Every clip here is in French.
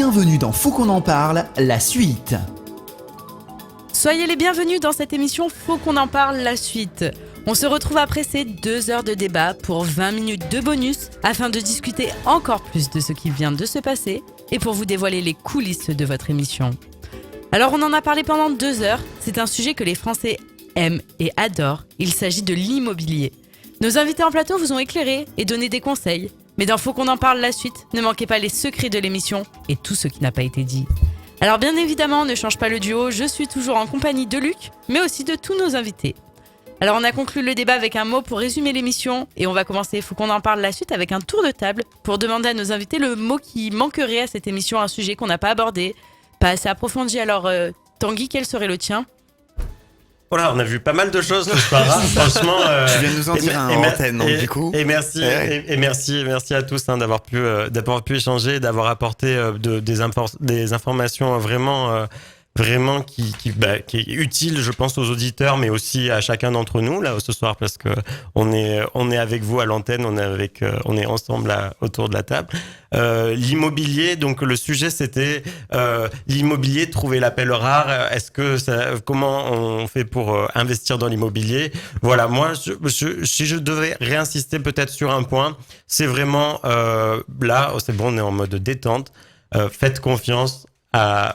Bienvenue dans Faut qu'on en parle, la suite. Soyez les bienvenus dans cette émission Faut qu'on en parle, la suite. On se retrouve après ces 2 heures de débat pour 20 minutes de bonus afin de discuter encore plus de ce qui vient de se passer et pour vous dévoiler les coulisses de votre émission. Alors on en a parlé pendant 2 heures, c'est un sujet que les Français aiment et adorent, il s'agit de l'immobilier. Nos invités en plateau vous ont éclairé et donné des conseils, mais dans Faut qu'on en parle, la suite, ne manquez pas les secrets de l'émission et tout ce qui n'a pas été dit. Alors bien évidemment, ne change pas le duo, je suis toujours en compagnie de Luc, mais aussi de tous nos invités. Alors on a conclu le débat avec un mot pour résumer l'émission et on va commencer, faut qu'on en parle la suite avec un tour de table pour demander à nos invités le mot qui manquerait à cette émission, un sujet qu'on n'a pas abordé, pas assez approfondi. Alors Tanguy, quel serait le tien ? Voilà, on a vu pas mal de choses ce soir, hein. Franchement. Tu viens de nous en dire un en antenne, donc, du coup. Et merci, et merci à tous d'avoir pu échanger, d'avoir apporté des informations vraiment qui est utile, je pense, aux auditeurs, mais aussi à chacun d'entre nous là ce soir, parce que on est avec vous à l'antenne, on est ensemble là, autour de la table. L'immobilier, donc le sujet c'était l'immobilier, trouver l'appel rare. Comment on fait pour investir dans l'immobilier ? Voilà, moi, si je devais réinsister peut-être sur un point, c'est vraiment là, c'est bon, on est en mode détente. Faites confiance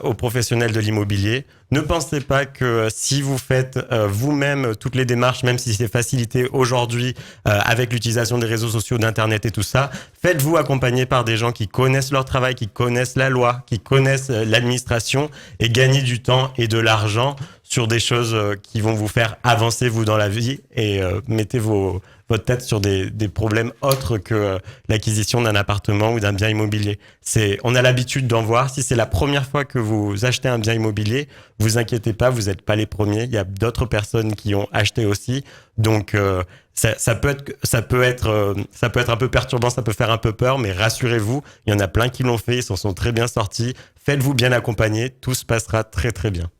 aux professionnels de l'immobilier. Ne pensez pas que si vous faites vous-même toutes les démarches, même si c'est facilité aujourd'hui avec l'utilisation des réseaux sociaux, d'internet et tout ça, faites-vous accompagner par des gens qui connaissent leur travail, qui connaissent la loi, qui connaissent l'administration, et gagnez du temps et de l'argent sur des choses qui vont vous faire avancer vous dans la vie, et mettez votre tête sur des problèmes autres que l'acquisition d'un appartement ou d'un bien immobilier. On a l'habitude d'en voir. Si c'est la première fois que vous achetez un bien immobilier, vous inquiétez pas, vous n'êtes pas les premiers. Il y a d'autres personnes qui ont acheté aussi. Donc ça peut être un peu perturbant, ça peut faire un peu peur, mais rassurez-vous, il y en a plein qui l'ont fait, ils s'en sont très bien sortis. Faites-vous bien accompagner, tout se passera très très bien.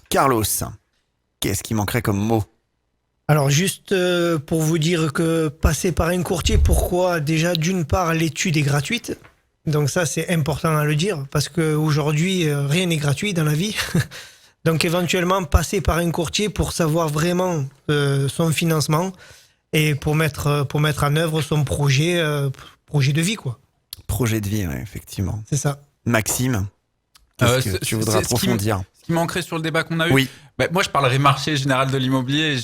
Carlos, qu'est-ce qui manquerait comme mot ? Alors juste pour vous dire que passer par un courtier, pourquoi ? Déjà, d'une part, l'étude est gratuite. Donc ça, c'est important à le dire, parce qu'aujourd'hui, rien n'est gratuit dans la vie. Donc éventuellement, passer par un courtier pour savoir vraiment son financement et pour mettre en œuvre son projet de vie, quoi. Projet de vie, ouais, effectivement. C'est ça. Maxime, qu'est-ce que tu voudrais approfondir ? Ce qui manquerait sur le débat qu'on a eu. Oui. Moi, je parlerais marché général de l'immobilier.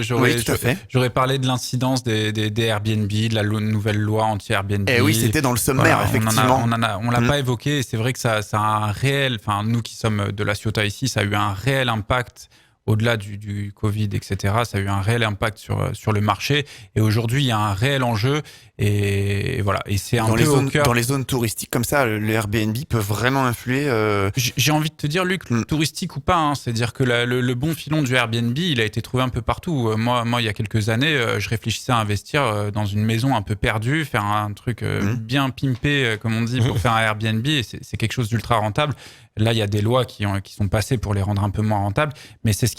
J'aurais parlé de l'incidence des Airbnb, de la nouvelle loi anti-Airbnb. Oui, c'était dans le sommaire, voilà, effectivement. On l'a pas évoqué. Et c'est vrai que ça a un réel. Enfin, nous qui sommes de la Ciotat ici, ça a eu un réel impact. Au-delà du Covid, etc., ça a eu un réel impact sur le marché. Et aujourd'hui, il y a un réel enjeu. Et voilà. Et c'est un peu au cœur. Dans les zones touristiques comme ça, le Airbnb peut vraiment influer. J'ai envie de te dire, Luc, touristique ou pas, hein, c'est-à-dire que le bon filon du Airbnb, il a été trouvé un peu partout. Moi, il y a quelques années, je réfléchissais à investir dans une maison un peu perdue, faire un truc bien pimpé, comme on dit, pour faire un Airbnb. Et c'est quelque chose d'ultra rentable. Là, il y a des lois qui sont passées pour les rendre un peu moins rentables, mais c'est ce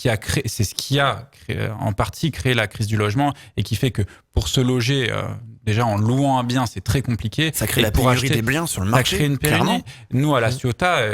qui a en partie créé la crise du logement et qui fait que pour se loger, déjà en louant un bien, c'est très compliqué. Ça crée la pénurie des biens sur le marché. Ça crée une pénurie. Clairement. Nous, à la Ciotat,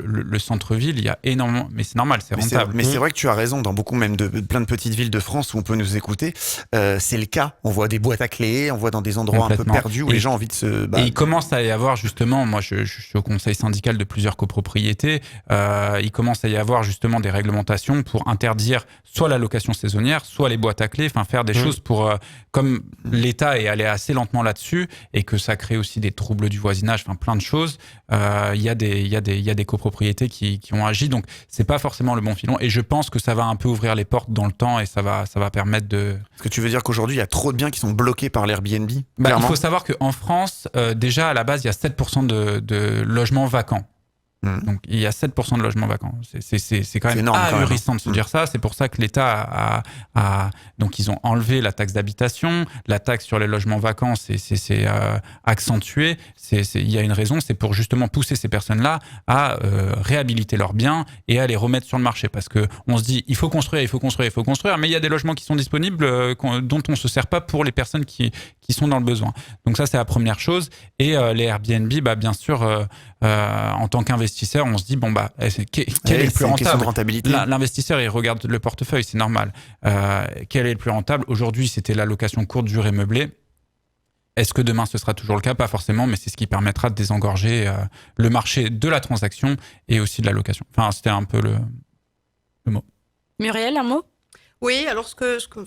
le centre-ville, il y a énormément, mais c'est normal, c'est rentable. Mais c'est vrai que tu as raison, dans beaucoup même plein de petites villes de France où on peut nous écouter, c'est le cas. On voit des boîtes à clés, on voit dans des endroits un peu perdus où les gens ont envie de se... Et il commence à y avoir justement, moi je suis au conseil syndical de plusieurs copropriétés, il commence à y avoir justement des réglementations pour interdire soit la location saisonnière, soit les boîtes à clés, faire des choses pour... comme l'État est allé assez lentement là-dessus et que ça crée aussi des troubles du voisinage, plein de choses, il y a des copropriétés qui ont agi, donc c'est pas forcément le bon filon et je pense que ça va un peu ouvrir les portes dans le temps et ça va permettre de... Est-ce que tu veux dire qu'aujourd'hui il y a trop de biens qui sont bloqués par l'Airbnb ? Il faut savoir qu'en France, déjà à la base il y a 7% de logements vacants. Donc il y a 7% de logements vacants. C'est quand même ahurissant de se dire ça. C'est pour ça que l'État donc ils ont enlevé la taxe d'habitation, la taxe sur les logements vacants, c'est accentué. Il y a une raison, c'est pour justement pousser ces personnes-là à réhabiliter leurs biens et à les remettre sur le marché. Parce que on se dit il faut construire, mais il y a des logements qui sont disponibles dont on se sert pas pour les personnes qui sont dans le besoin. Donc ça c'est la première chose. Et les Airbnb, bien sûr. en tant qu'investisseur, on se dit quel est le plus rentable? L'investisseur, il regarde le portefeuille, c'est normal. Quel est le plus rentable? Aujourd'hui, c'était la location courte durée meublée. Est-ce que demain ce sera toujours le cas? Pas forcément, mais c'est ce qui permettra de désengorger le marché de la transaction et aussi de la location. Enfin, c'était un peu le mot. Muriel, un mot? Oui, alors ce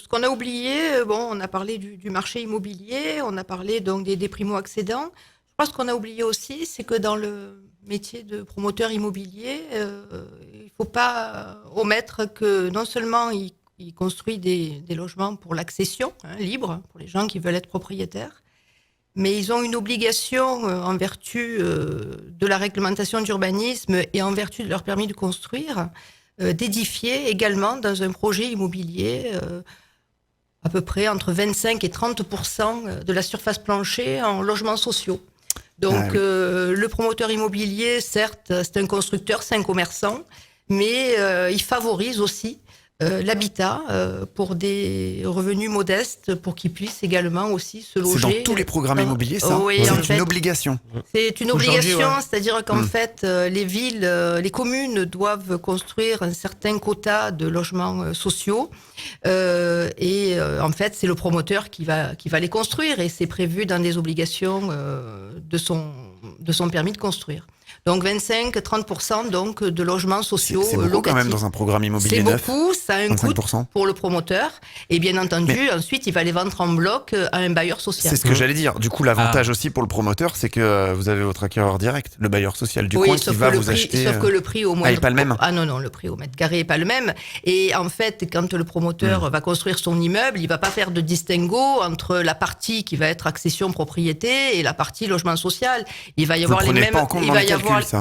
qu'on a oublié, on a parlé du marché immobilier, on a parlé donc des primo-accédants. Je pense qu'on a oublié aussi, c'est que dans le métier de promoteur immobilier, il ne faut pas omettre que non seulement il construit des logements pour l'accession libre, pour les gens qui veulent être propriétaires, mais ils ont une obligation en vertu de la réglementation d'urbanisme et en vertu de leur permis de construire, d'édifier également dans un projet immobilier à peu près entre 25 et 30% de la surface plancher en logements sociaux. Donc le promoteur immobilier, certes, c'est un constructeur, c'est un commerçant, mais il favorise aussi l'habitat pour des revenus modestes, pour qu'ils puissent également aussi se loger. C'est dans tous les programmes immobiliers, ça? Oui, c'est une obligation. C'est une obligation, c'est-à-dire qu'en fait, les villes, les communes doivent construire un certain quota de logements sociaux. En fait, c'est le promoteur qui va les construire et c'est prévu dans des obligations de son permis de construire. Donc 25-30% donc de logements sociaux c'est beaucoup locatifs. Quand même dans un programme immobilier c'est neuf. C'est beaucoup, ça a un 25%. Coût pour le promoteur. Et bien entendu, ensuite, il va les vendre en bloc à un bailleur social. C'est ce que j'allais dire. Du coup, l'avantage aussi pour le promoteur, c'est que vous avez votre acquéreur direct, le bailleur social du coin qui va vous acheter. Sauf que le prix au moindre... n'est pas le même. Ah non, le prix au mètre carré n'est pas le même. Et en fait, quand le promoteur va construire son immeuble, il va pas faire de distinguo entre la partie qui va être accession propriété et la partie logement social. Il va y avoir les mêmes...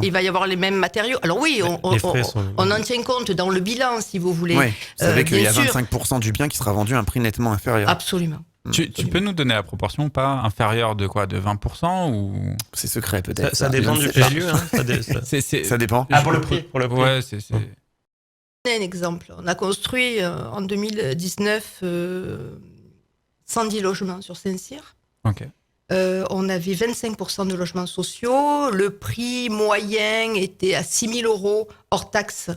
Il va y avoir les mêmes matériaux. Alors oui, on en tient compte dans le bilan, si vous voulez. Oui, vous savez qu'il y a 25% du bien qui sera vendu à un prix nettement inférieur. Absolument. Tu peux nous donner la proportion ou pas? Inférieure de quoi? De 20% ou... C'est secret peut-être. Ça dépend du PLU. Ça dépend. Ah, pour le prix. Ouais, c'est... Un exemple. On a construit en 2019 110 logements sur Saint-Cyr. Ok. On avait 25% de logements sociaux. Le prix moyen était à 6 000 € hors taxe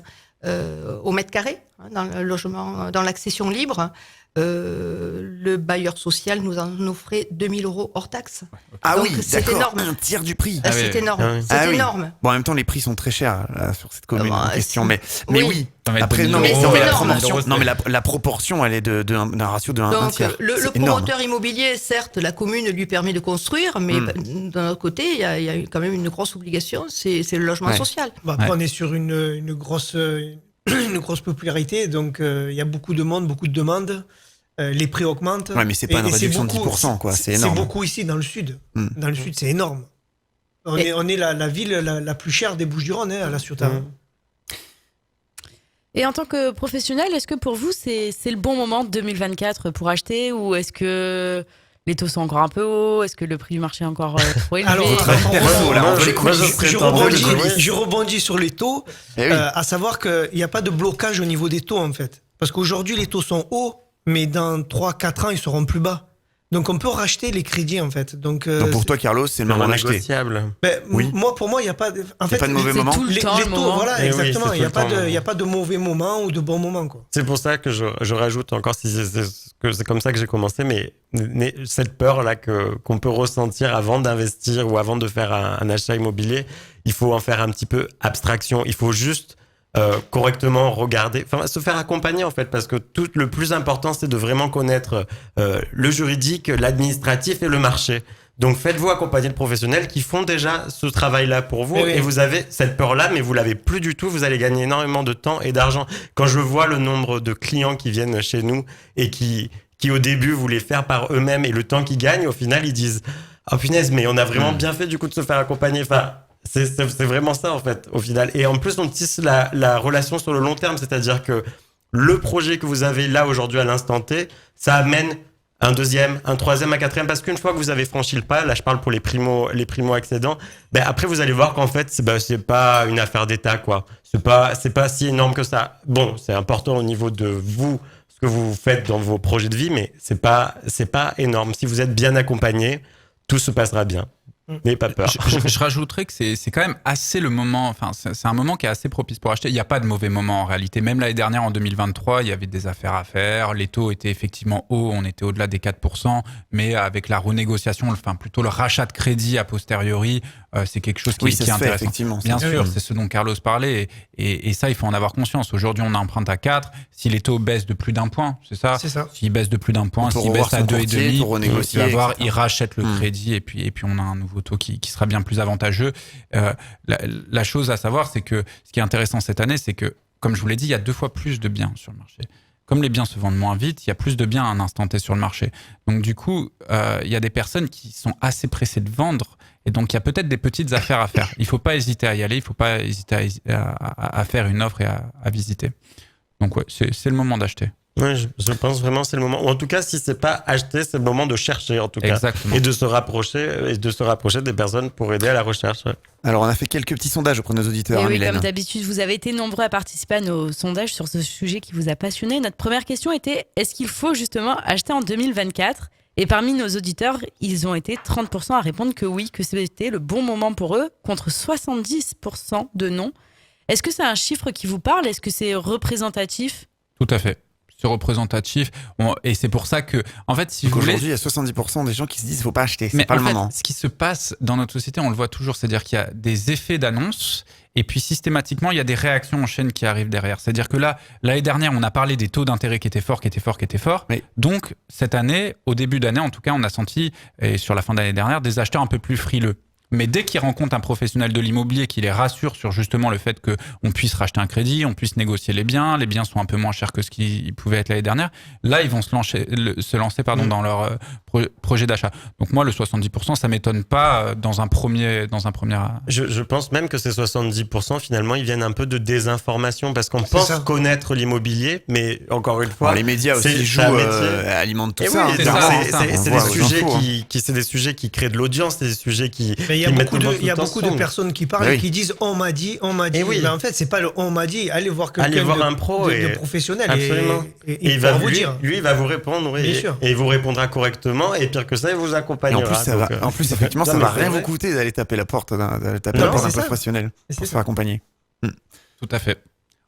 au mètre carré, dans le logement, dans l'accession libre. Le bailleur social nous en offrait 2 000 € hors taxe. Ah donc, oui, c'est d'accord, énorme. un tiers du prix. C'est énorme. C'est énorme. Bon, en même temps, les prix sont très chers là, sur cette commune en question, mais oui. Après, la proportion, elle est d'un ratio de 1 tiers. Le promoteur immobilier, certes, la commune lui permet de construire, mais d'un autre côté, il y a quand même une grosse obligation, c'est le logement social. Après, on est sur une grosse popularité, donc il y a beaucoup de monde, beaucoup de demandes. Les prix augmentent. Ouais, mais c'est pas une réduction de 10%, quoi. C'est énorme. C'est beaucoup ici dans le sud. Dans le sud, c'est énorme. On est la ville la plus chère des Bouches-du-Rhône, à La Ciotat. Et en tant que professionnel, est-ce que pour vous, c'est le bon moment de 2024 pour acheter, ou est-ce que les taux sont encore un peu hauts? Est-ce que le prix du marché est encore trop élevé? Alors, je rebondis sur les taux, à savoir qu'il n'y a pas de blocage au niveau des taux, en fait. Parce qu'aujourd'hui, les taux sont hauts, mais dans 3-4 ans, ils seront plus bas. Donc, on peut racheter les crédits, en fait. Donc pour toi, Carlos, c'est le moment d'acheter. Pour moi, il n'y a pas de... En fait, pas de mauvais moment. Les taux, voilà, exactement. Il n'y a pas de mauvais moment ou de bon moment, quoi. C'est pour ça que je rajoute encore, si c'est comme ça que j'ai commencé, mais cette peur-là qu'on peut ressentir avant d'investir ou avant de faire un achat immobilier, il faut en faire un petit peu abstraction. Il faut juste correctement regarder, se faire accompagner en fait, parce que le plus important, c'est de vraiment connaître le juridique, l'administratif et le marché. Donc faites-vous accompagner de professionnels qui font déjà ce travail-là pour vous, et vous avez cette peur-là, mais vous l'avez plus du tout. Vous allez gagner énormément de temps et d'argent. Quand je vois le nombre de clients qui viennent chez nous et qui au début voulaient faire par eux-mêmes, et le temps qu'ils gagnent, au final ils disent « Oh punaise, mais on a vraiment bien fait du coup de se faire accompagner ». C'est vraiment ça en fait au final. Et en plus on tisse la relation sur le long terme, c'est-à-dire que le projet que vous avez là aujourd'hui à l'instant T, ça amène un deuxième, un troisième, un quatrième, parce qu'une fois que vous avez franchi le pas, là je parle pour les primo-accédants, après vous allez voir qu'en fait c'est pas une affaire d'État, quoi. C'est pas si énorme que ça. Bon, c'est important au niveau de vous, ce que vous faites dans vos projets de vie, mais c'est pas énorme. Si vous êtes bien accompagné, tout se passera bien. N'ayez pas peur. Je rajouterais que c'est quand même assez le moment, enfin c'est un moment qui est assez propice pour acheter. Il n'y a pas de mauvais moment en réalité. Même l'année dernière, en 2023, il y avait des affaires à faire. Les taux étaient effectivement hauts, on était au-delà des 4%, mais avec la renégociation, enfin plutôt le rachat de crédit a posteriori, c'est quelque chose qui est intéressant. Effectivement, bien sûr, c'est ce dont Carlos parlait, et ça, il faut en avoir conscience. Aujourd'hui, on emprunte à 4. Si les taux baissent de plus d'un point, c'est ça. S'ils baissent de plus d'un point, s'ils baissent à 2,5, il rachète le crédit, et puis on a un nouveau taux qui sera bien plus avantageux. La chose à savoir, c'est que ce qui est intéressant cette année, c'est que, comme je vous l'ai dit, il y a 2 fois plus de biens sur le marché. Comme les biens se vendent moins vite, il y a plus de biens à un instant T sur le marché. Donc du coup, il y a des personnes qui sont assez pressées de vendre, et donc il y a peut-être des petites affaires à faire. Il ne faut pas hésiter à y aller, il ne faut pas hésiter à faire une offre et à visiter. Donc ouais, c'est le moment d'acheter. Oui, je pense vraiment que c'est le moment. Ou en tout cas, si c'est pas acheter, c'est le moment de chercher en tout cas. Exactement. Et de se rapprocher des personnes pour aider à la recherche. Ouais. Alors, on a fait quelques petits sondages auprès de nos auditeurs, oui, Mylène. comme d'habitude, vous avez été nombreux à participer à nos sondages sur ce sujet qui vous a passionné. Notre première question était, est-ce qu'il faut justement acheter en 2024 ? Et parmi nos auditeurs, ils ont été 30% à répondre que oui, que c'était le bon moment pour eux, contre 70% de non. Est-ce que c'est un chiffre qui vous parle ? Est-ce que c'est représentatif ? Tout à fait. C'est représentatif. Et c'est pour ça que, en fait, si vous voulez. Aujourd'hui, il y a 70% des gens qui se disent qu'il ne faut pas acheter. C'est mais pas le moment. Ce qui se passe dans notre société, on le voit toujours, c'est-à-dire qu'il y a des effets d'annonce. Et puis systématiquement, il y a des réactions en chaîne qui arrivent derrière. C'est-à-dire que là, l'année dernière, on a parlé des taux d'intérêt qui étaient forts. Oui. Donc, cette année, au début d'année, en tout cas, on a senti, et sur la fin d'année dernière, des acheteurs un peu plus frileux. Mais dès qu'ils rencontrent un professionnel de l'immobilier qui les rassure sur justement le fait qu'on puisse racheter un crédit, on puisse négocier les biens sont un peu moins chers que ce qu'ils pouvaient être l'année dernière, là, ils vont se lancer dans leur projet d'achat. Donc moi, le 70%, ça m'étonne pas dans un premier. Je pense même que ces 70%, finalement, ils viennent un peu de désinformation parce qu'on pense connaître l'immobilier, mais encore une fois. Alors, les médias aussi jouent, alimentent tout ça. C'est des sujets qui créent de l'audience, c'est des sujets qui. Il y a beaucoup de personnes qui parlent et qui disent on m'a dit. Mais en fait, c'est pas le on m'a dit. Allez voir quelqu'un un pro de professionnel. Absolument. Et il va vous dire. Lui, il va vous répondre. Et il vous répondra correctement. Et pire que ça, il vous accompagnera. En plus, effectivement, ça va rien vous coûter d'aller taper la porte d'un professionnel pour se faire accompagner. Tout à fait.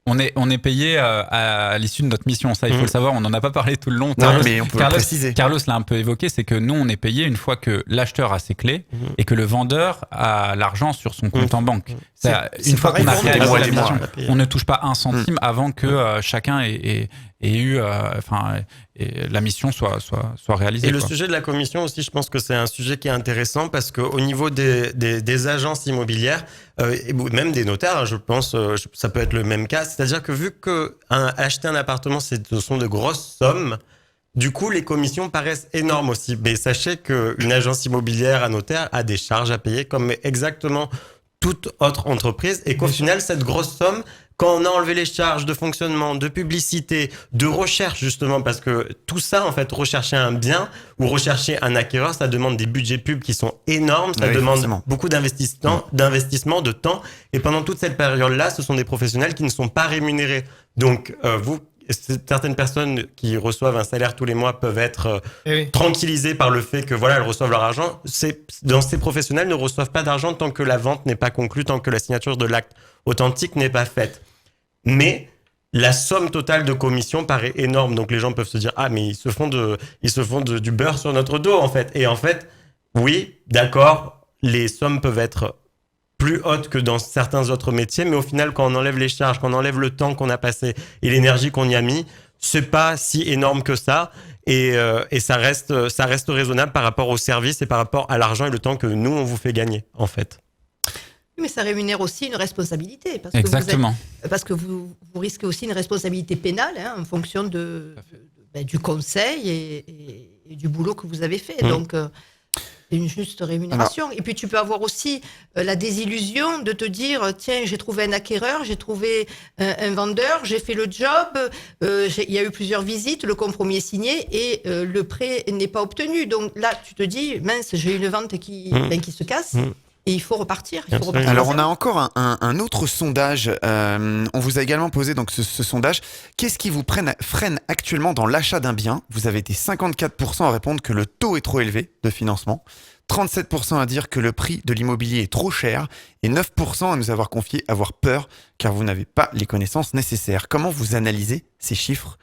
On est payé à l'issue de notre mission, ça il faut le savoir, on n'en a pas parlé tout le long. Mais on peut le préciser. Carlos l'a un peu évoqué, c'est que nous on est payé une fois que l'acheteur a ses clés et que le vendeur a l'argent sur son compte en banque. Une fois qu'on a réalisé la mission, on ne touche pas un centime avant que chacun ait eu, la mission soit réalisée. Et le sujet de la commission aussi, je pense que c'est un sujet qui est intéressant parce qu'au niveau des agences immobilières, et même des notaires, je pense, ça peut être le même cas. C'est-à-dire que vu que acheter un appartement, ce sont de grosses sommes, du coup, les commissions paraissent énormes aussi. Mais sachez qu'une agence immobilière, un notaire, a des charges à payer comme exactement toute autre entreprise et qu'au final, cette grosse somme, quand on a enlevé les charges de fonctionnement, de publicité, de recherche justement, parce que tout ça, en fait, rechercher un bien ou rechercher un acquéreur, ça demande des budgets pubs qui sont énormes, ça demande beaucoup d'investissement, de temps. Et pendant toute cette période-là, ce sont des professionnels qui ne sont pas rémunérés. Donc, certaines personnes qui reçoivent un salaire tous les mois peuvent être tranquillisées par le fait que elles reçoivent leur argent. Ces professionnels ne reçoivent pas d'argent tant que la vente n'est pas conclue, tant que la signature de l'acte authentique n'est pas faite. Mais la somme totale de commission paraît énorme. Donc les gens peuvent se dire mais ils se font du beurre sur notre dos en fait. Et en fait, oui, d'accord, les sommes peuvent être plus hautes que dans certains autres métiers, mais au final, quand on enlève les charges, quand on enlève le temps qu'on a passé et l'énergie qu'on y a mis, c'est pas si énorme que ça. Et ça reste raisonnable par rapport au service et par rapport à l'argent et le temps que nous on vous fait gagner en fait. Mais ça rémunère aussi une responsabilité. Parce Exactement. Parce que vous risquez aussi une responsabilité pénale en fonction du conseil et du boulot que vous avez fait. Donc, c'est une juste rémunération. Alors, et puis, tu peux avoir aussi la désillusion de te dire, tiens, j'ai trouvé un acquéreur, j'ai trouvé un vendeur, j'ai fait le job, il y a eu plusieurs visites, le compromis est signé et le prêt n'est pas obtenu. Donc là, tu te dis, mince, j'ai une vente qui se casse. Et il faut repartir. Alors, on a encore un autre sondage. On vous a également posé donc ce sondage. Qu'est-ce qui vous freine actuellement dans l'achat d'un bien ? Vous avez été 54% à répondre que le taux est trop élevé de financement. 37% à dire que le prix de l'immobilier est trop cher et 9% à nous avoir confié avoir peur car vous n'avez pas les connaissances nécessaires. Comment vous analysez ces chiffres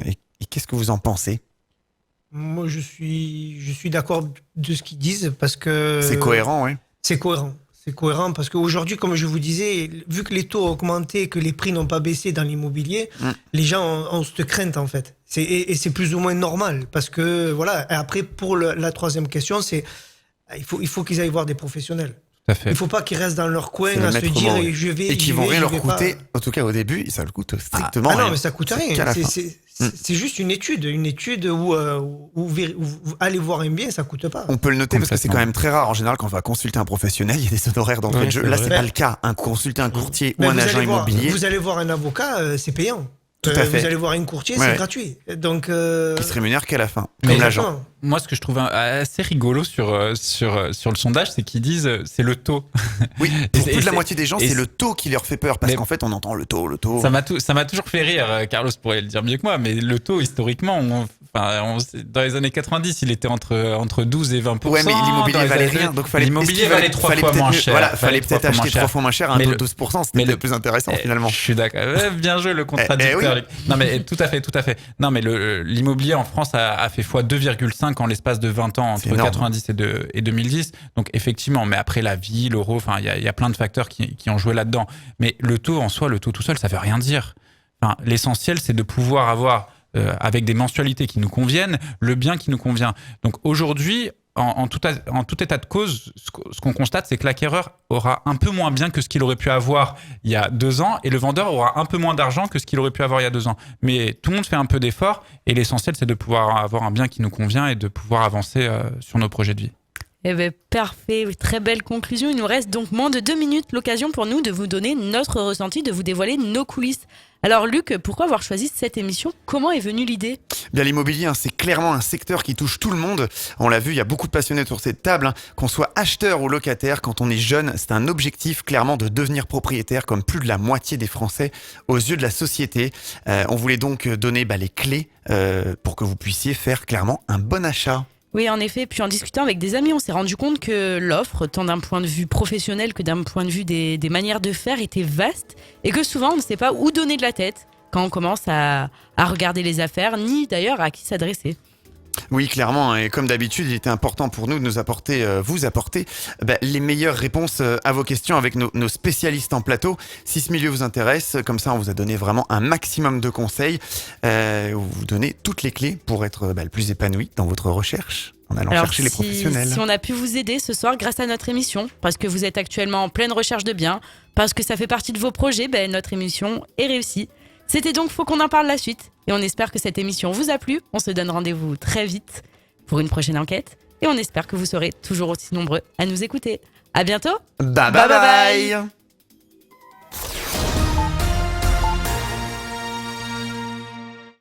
et qu'est-ce que vous en pensez ? Moi, je suis d'accord de ce qu'ils disent parce que... C'est cohérent, oui. C'est cohérent parce qu'aujourd'hui, comme je vous disais, vu que les taux ont augmenté et que les prix n'ont pas baissé dans l'immobilier, les gens ont cette crainte en fait. Et c'est plus ou moins normal parce que voilà. Et après, pour la troisième question, c'est il faut qu'ils aillent voir des professionnels. Tout à fait. Il ne faut pas qu'ils restent dans leur coin à se dire je vais. Et qui vont rien leur coûter. En tout cas, au début, ça ne coûte strictement rien. Ah non, mais ça coûte rien. C'est juste une étude où aller voir un bien, ça coûte pas. On peut le noter parce que c'est quand même très rare. En général, quand on va consulter un professionnel, il y a des honoraires d'entrée de jeu. Là, c'est pas le cas. Consulter un courtier ou un agent immobilier. Vous allez voir un avocat, c'est payant. Tout à fait. Vous allez voir un courtier, c'est gratuit. Donc, qui se rémunère qu'à la fin, comme l'agent. Moi, ce que je trouve assez rigolo sur le sondage, c'est qu'ils disent c'est le taux. Oui, pour plus de la moitié des gens, c'est le taux qui leur fait peur parce qu'en fait, on entend le taux. Ça m'a toujours fait rire. Carlos pourrait le dire mieux que moi, mais le taux, historiquement, dans les années 90, il était entre 12 et 20%. Ouais, mais l'immobilier valait rien. Donc l'immobilier valait 3 fois moins cher. Voilà, fallait peut-être acheter 3 fois moins cher. Un taux de 12%, c'était le plus intéressant finalement. Je suis d'accord. Bien joué, le contradicteur. Non, mais tout à fait. Non, mais l'immobilier en France a fait x2,5 en l'espace de 20 ans, entre 90 et 2010. Donc, effectivement, mais après la vie, l'euro, enfin, il y a plein de facteurs qui ont joué là-dedans. Mais le taux en soi, le taux tout seul, ça veut rien dire. Enfin, l'essentiel, c'est de pouvoir avoir, avec des mensualités qui nous conviennent, le bien qui nous convient. Donc, aujourd'hui, en tout état de cause, ce qu'on constate, c'est que l'acquéreur aura un peu moins bien que ce qu'il aurait pu avoir il y a 2 ans et le vendeur aura un peu moins d'argent que ce qu'il aurait pu avoir il y a 2 ans. Mais tout le monde fait un peu d'efforts et l'essentiel, c'est de pouvoir avoir un bien qui nous convient et de pouvoir avancer sur nos projets de vie. Eh bien, parfait, très belle conclusion. Il nous reste donc moins de 2 minutes, l'occasion pour nous de vous donner notre ressenti, de vous dévoiler nos coulisses. Alors Luc, pourquoi avoir choisi cette émission ? Comment est venue l'idée ? Bien, l'immobilier, c'est clairement un secteur qui touche tout le monde. On l'a vu, il y a beaucoup de passionnés sur cette table. Qu'on soit acheteur ou locataire, quand on est jeune, c'est un objectif clairement de devenir propriétaire, comme plus de la moitié des Français aux yeux de la société. On voulait donc donner les clés pour que vous puissiez faire clairement un bon achat. Oui, en effet. Puis en discutant avec des amis, on s'est rendu compte que l'offre, tant d'un point de vue professionnel que d'un point de vue des manières de faire, était vaste et que souvent, on ne sait pas où donner de la tête quand on commence à regarder les affaires, ni d'ailleurs à qui s'adresser. Oui, clairement. Et comme d'habitude, il était important pour nous de vous apporter les meilleures réponses à vos questions avec nos spécialistes en plateau. Si ce milieu vous intéresse, comme ça, on vous a donné vraiment un maximum de conseils. Vous donnez toutes les clés pour être le plus épanoui dans votre recherche. En allant chercher les professionnels. Si on a pu vous aider ce soir grâce à notre émission, parce que vous êtes actuellement en pleine recherche de biens, parce que ça fait partie de vos projets, notre émission est réussie. C'était donc Faut qu'on en parle la suite. Et on espère que cette émission vous a plu. On se donne rendez-vous très vite pour une prochaine enquête. Et on espère que vous serez toujours aussi nombreux à nous écouter. À bientôt. Bye bye bye.